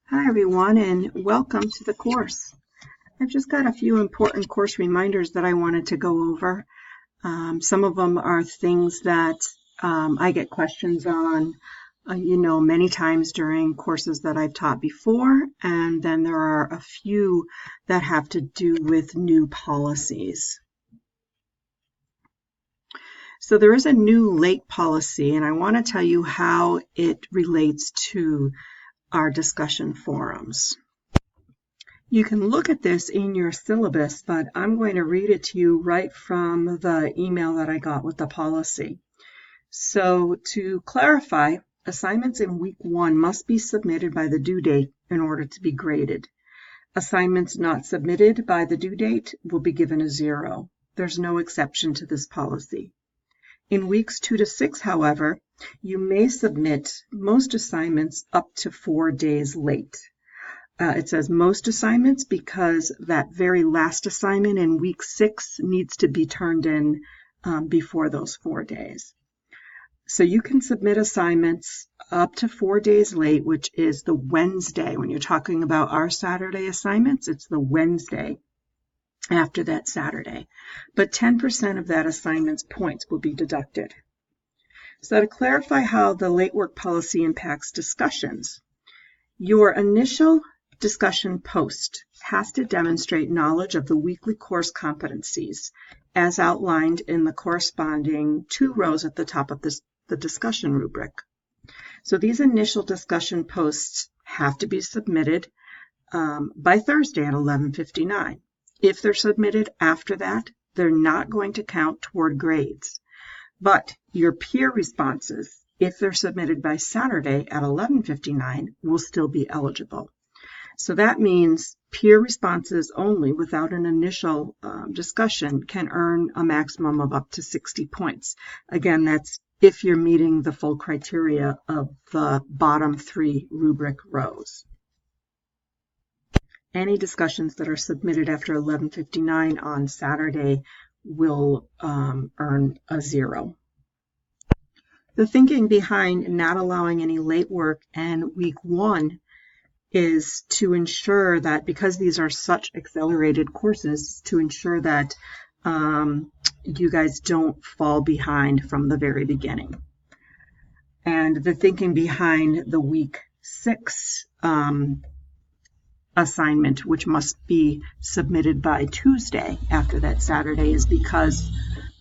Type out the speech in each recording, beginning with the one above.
Hi everyone, and welcome to the course. I've just got a few important course reminders that I wanted to go over. Some of them are things that I get questions on, many times during courses that I've taught before, and then there are a few that have to do with new policies. So there is a new late policy, and I want to tell you how it relates to our discussion forums. You can look at this in your syllabus, but I'm going to read it to you right from the email that I got with the policy. So to clarify, assignments in week 1 must be submitted by the due date in order to be graded. Assignments not submitted by the due date will be given a 0. There's no exception to this policy. In weeks 2 to 6, however, you may submit most assignments up to 4 days late. It says most assignments because that very last assignment in week 6 needs to be turned in before those 4 days. So you can submit assignments up to 4 days late, which is the Wednesday. When you're talking about our Saturday assignments, it's the Wednesday after that Saturday. But 10% of that assignment's points will be deducted. So to clarify how the late work policy impacts discussions, your initial discussion post has to demonstrate knowledge of the weekly course competencies as outlined in the corresponding 2 rows at the top of the discussion rubric. So these initial discussion posts have to be submitted by Thursday at 11:59. If they're submitted after that, they're not going to count toward grades. But your peer responses, if they're submitted by Saturday at 11:59, will still be eligible. So that means peer responses only without an initial discussion can earn a maximum of up to 60 points. Again, that's if you're meeting the full criteria of the bottom 3 rubric rows. Any discussions that are submitted after 11:59 on Saturday will earn a 0. The thinking behind not allowing any late work in week 1 is to ensure that, because these are such accelerated courses, to ensure that you guys don't fall behind from the very beginning. And the thinking behind the week 6 assignment, which must be submitted by Tuesday after that Saturday, is because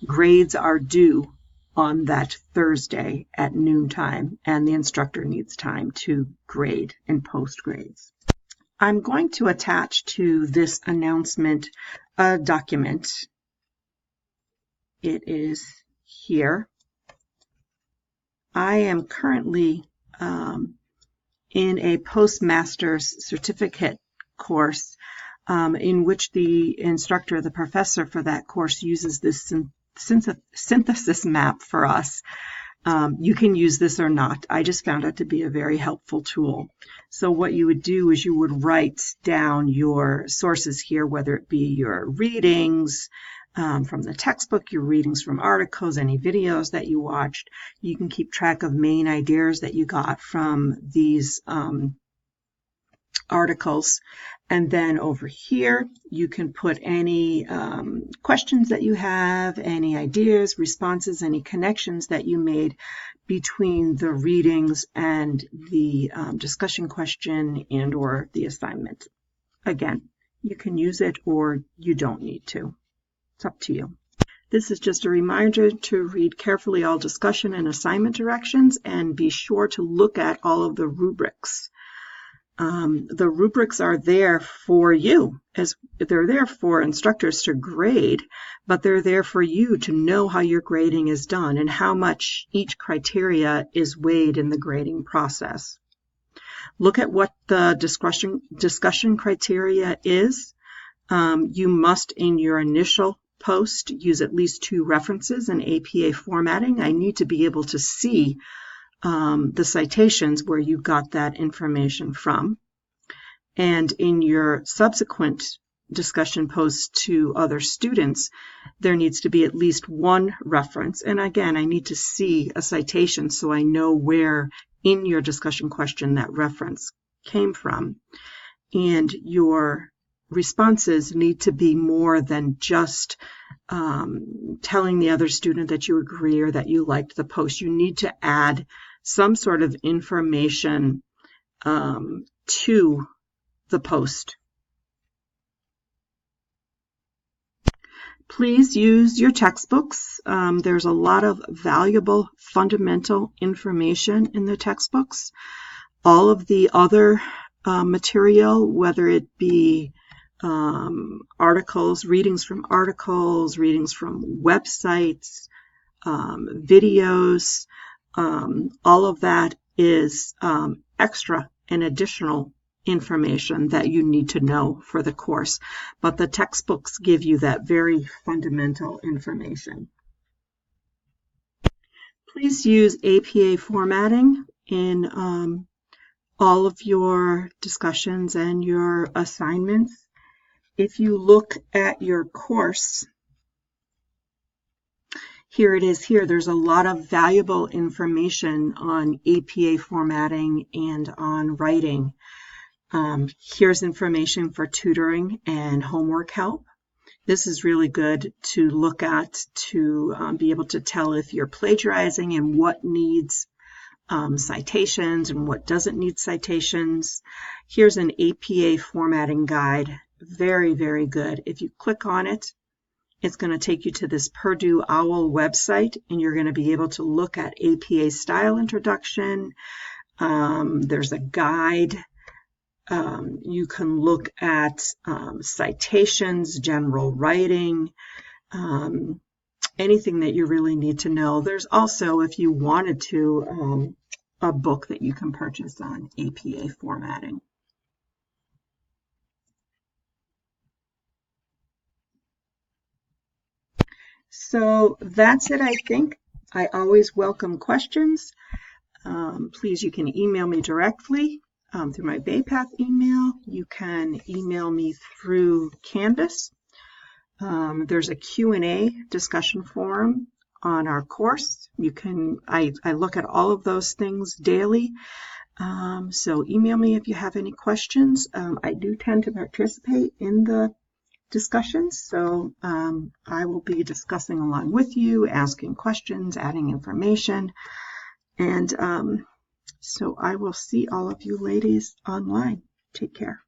grades are due on that Thursday at noontime, and the instructor needs time to grade and post grades. I'm going to attach to this announcement a document. It is here. I am currently in a postmaster's certificate course in which the instructor, the professor for that course, uses this synthesis map for us. You can use this or not. I just found it to be a very helpful tool. So what you would do is you would write down your sources here, whether it be your readings from the textbook, your readings from articles, any videos that you watched. You can keep track of main ideas that you got from these articles. And then over here, you can put any questions that you have, any ideas, responses, any connections that you made between the readings and the discussion question and or the assignment. Again, you can use it or you don't need to. It's up to you. This is just a reminder to read carefully all discussion and assignment directions and be sure to look at all of the rubrics. The rubrics are there for you, as they're there for instructors to grade, but they're there for you to know how your grading is done and how much each criteria is weighed in the grading process. Look at what the discussion criteria is. You must, in your initial post, use at least 2 references in APA formatting. I need to be able to see the citations where you got that information from. And in your subsequent discussion posts to other students, there needs to be at least 1 reference. And again, I need to see a citation so I know where in your discussion question that reference came from. And your responses need to be more than just telling the other student that you agree or that you liked the post. You need to add some sort of information to the post. Please use your textbooks. There's a lot of valuable fundamental information in the textbooks. All of the other material, whether it be articles, readings from websites, videos, all of that is extra and additional information that you need to know for the course. But the textbooks give you that very fundamental information. Please use APA formatting in all of your discussions and your assignments. If you look at your course, here it is here. There's a lot of valuable information on APA formatting and on writing. Here's information for tutoring and homework help. This is really good to look at to be able to tell if you're plagiarizing and what needs citations and what doesn't need citations. Here's an APA formatting guide. Very, very good. If you click on it, it's going to take you to this Purdue OWL website, and you're going to be able to look at APA style introduction. There's a guide. You can look at citations, general writing, anything that you really need to know. There's also, if you wanted to, a book that you can purchase on APA formatting. So that's it, I think. I always welcome questions. Please, you can email me directly through my BayPath email. You can email me through Canvas. There's a Q&A discussion forum on our course. I look at all of those things daily. So email me if you have any questions. I do tend to participate in the discussions, so I will be discussing along with you, asking questions, adding information, and so I will see all of you ladies online. Take care.